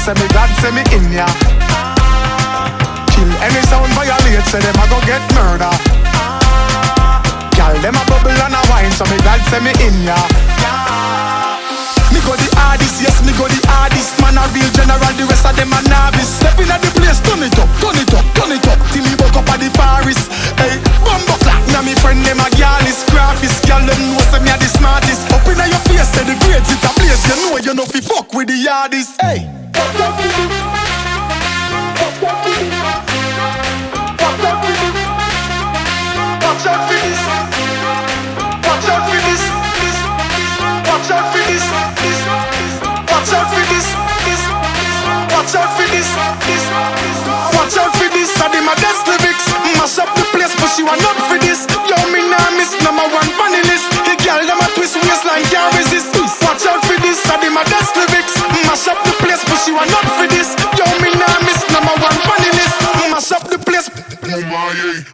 place, and me God say me in ya. Kill any sound violate, say them a go get murder. Girl, them a bubble and a wine, so me God say me in ya. Me go the hardest, yes, me go the hardest. Man a real general, the rest of them a novice. Step in at the place, turn it up, turn it up, turn it up, till he woke up at the forest. Hey, bumbo clap, now me friend them a girl is graphist. Girl, them know say me a the smartest. Up in your face, say the grades it a place. You know fi fuck with the yardies. Hey. Watch out for this. Watch out for this. Watch out for this. Watch out for this. Watch out for this. Watch out for this. I did my dance lyrics. Mash up the place, but she want not for this. Yo, me nah miss number one funny list. Hey girl, them a twist waistline can't resist. Watch out for this. I did my dance lyrics. Mash up the place, but she want not for this. Yo, me nah miss number one funny list. Mash up the place. Oh my.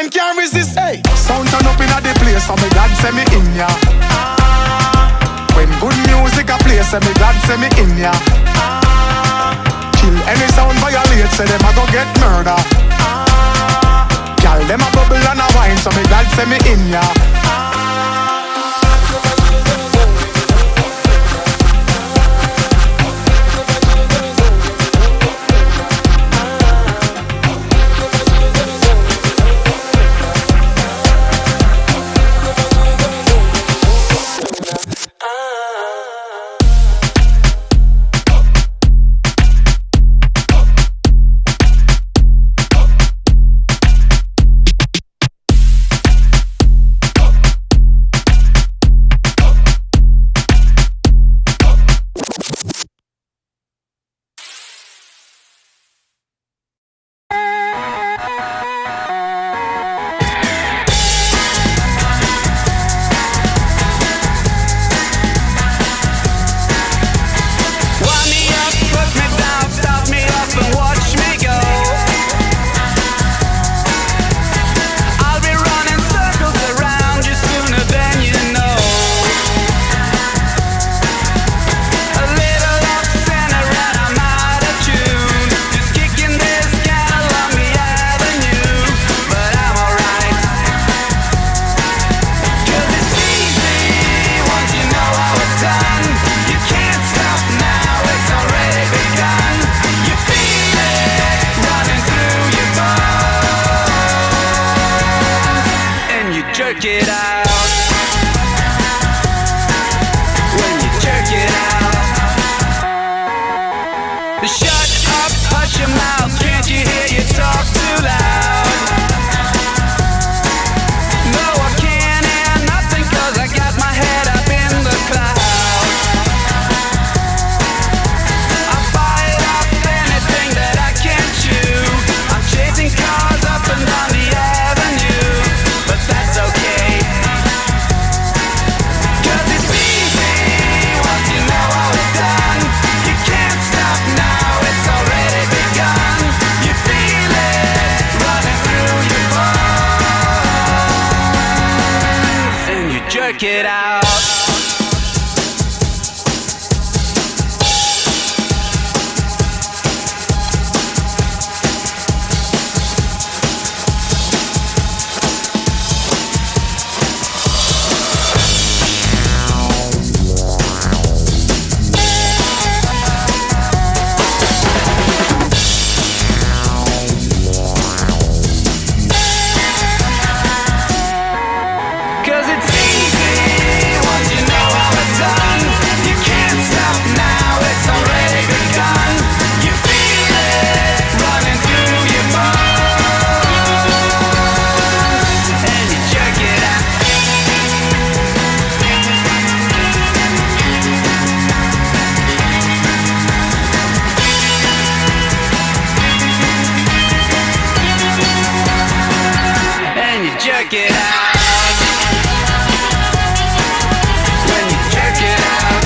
Can't resist. Hey. Sound turn up in a the place, so me God say me in ya. When good music a play, say me God say me in ya. Kill any sound violate, say them a go get murder. Girl, them a bubble and a wine, so me God say me in ya. Jerk it out. When you jerk it out. Shut up, hush your mouth. Can't you hear you talk too loud? No, I can't hear nothing, 'cause I got my head up in the clouds. I bite off anything that I can't chew. I'm chasing cars up and down the avenue, but that's okay. Jerk it out. Cause it's easy once jerk it out. When you jerk it out,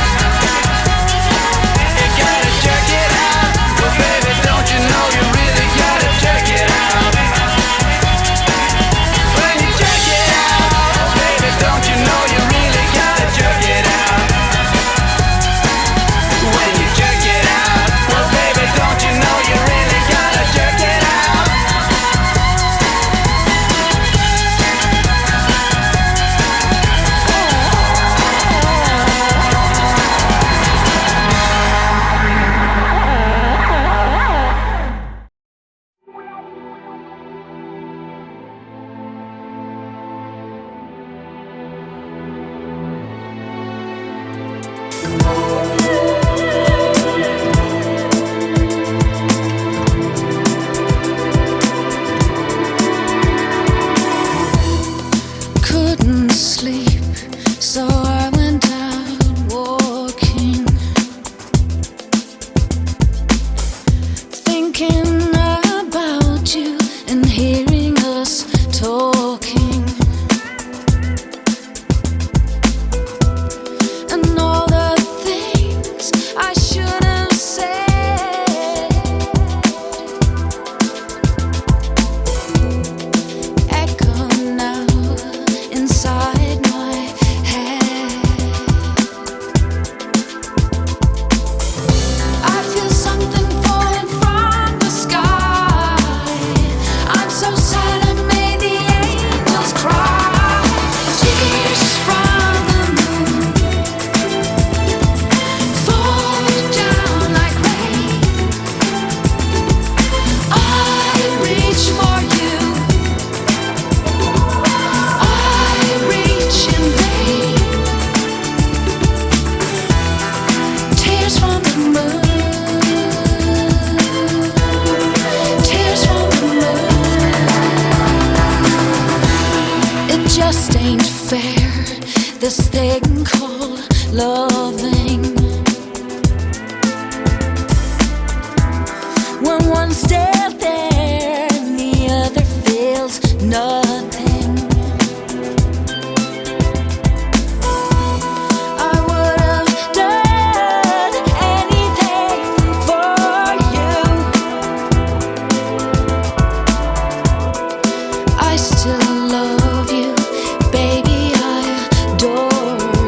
you gotta jerk it out. Well, baby, don't you know you really gotta jerk it out? When you jerk it out, baby, don't you know you really gotta jerk it out? When you jerk it out, well, baby, don't you know you really gotta jerk it out? Couldn't sleep, so I went out walking, thinking about you and hearing us talking, and all the things I should have said echo now inside my head. I feel something falling from the sky. I'm so sad I made the angels cry. Tears from the moon fall down like rain. I reach for you, I reach in vain. Tears from the moon, tears from the moon. It just ain't fair, this thing called loving. When one's still there and the other feels nothing. I would have done anything for you. I still love you, baby, I adore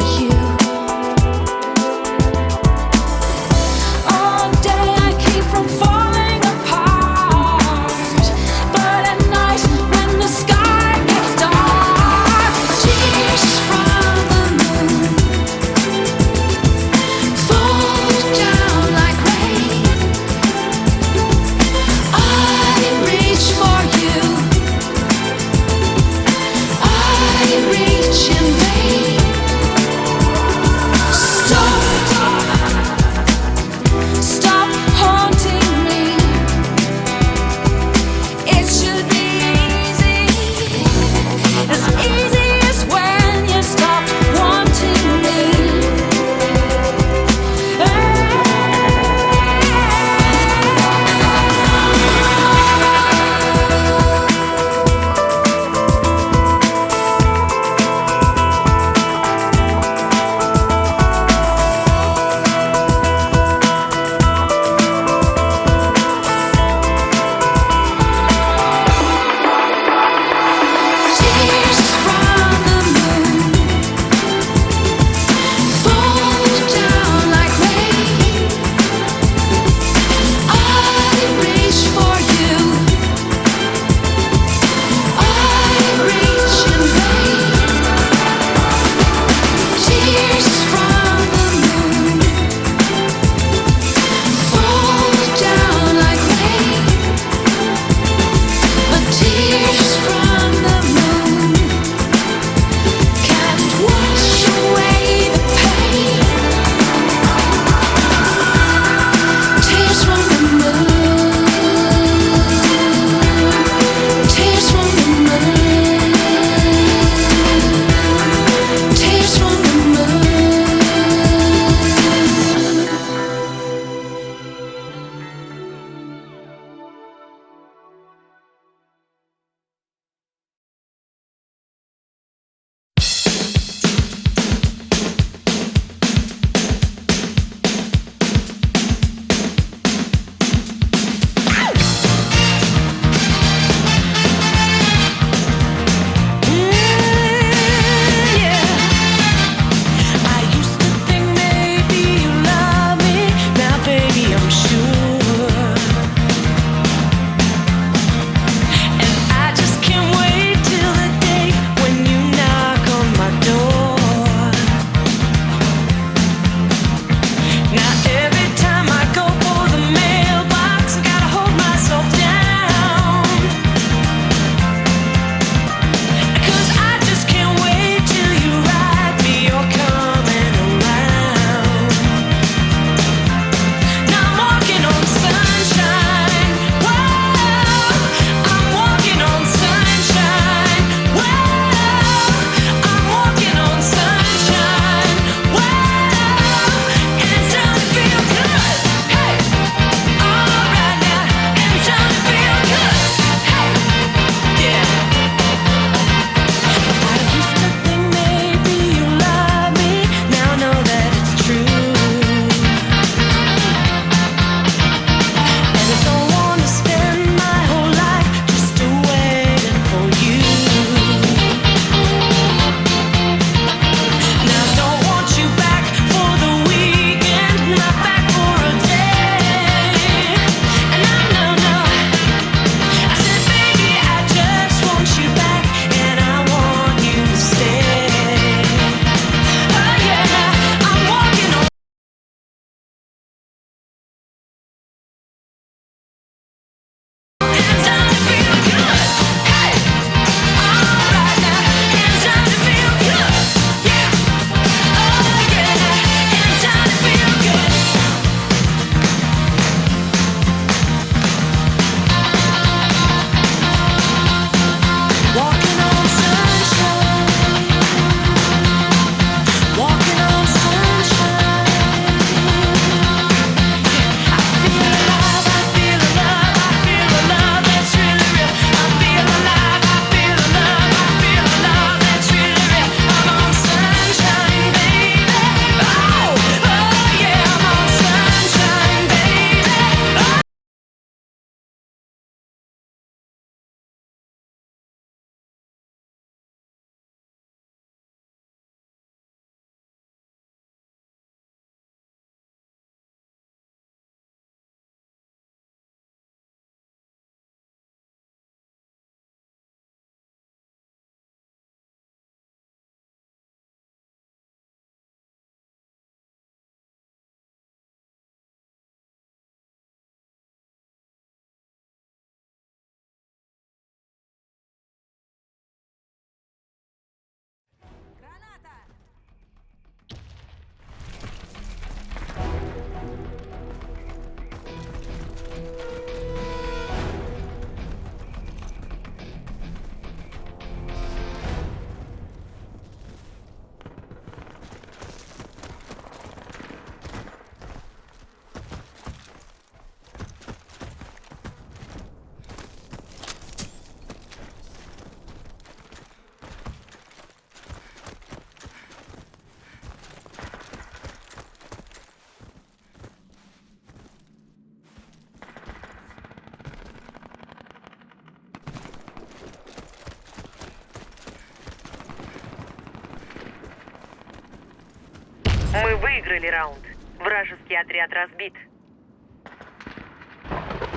Мы выиграли раунд. Вражеский отряд разбит.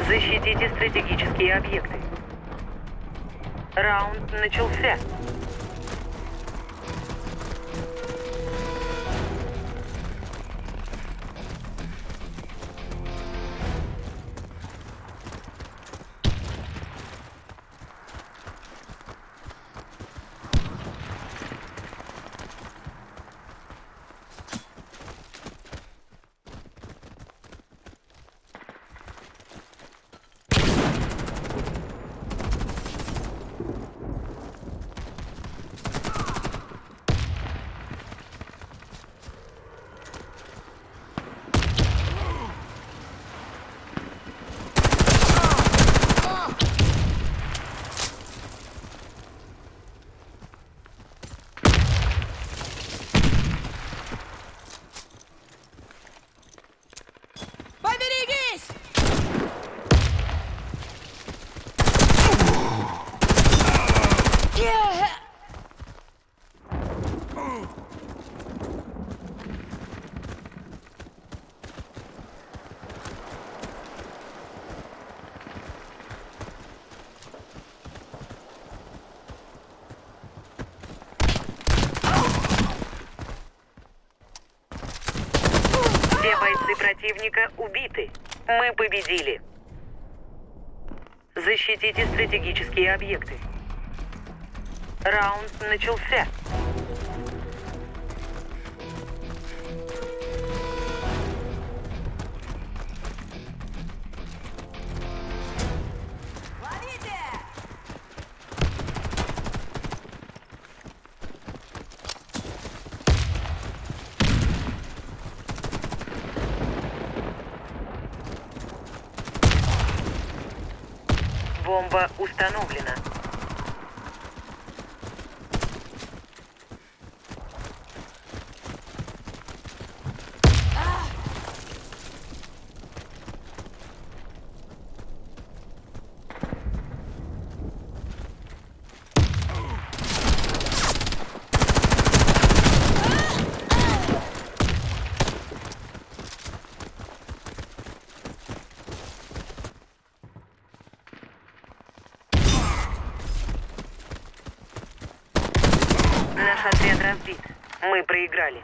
Защитите стратегические объекты. Раунд начался. Поберегись! Все бойцы противника убиты. Мы победили. Защитите стратегические объекты. Раунд начался. Бомба установлена. Наш отряд разбит. Мы проиграли.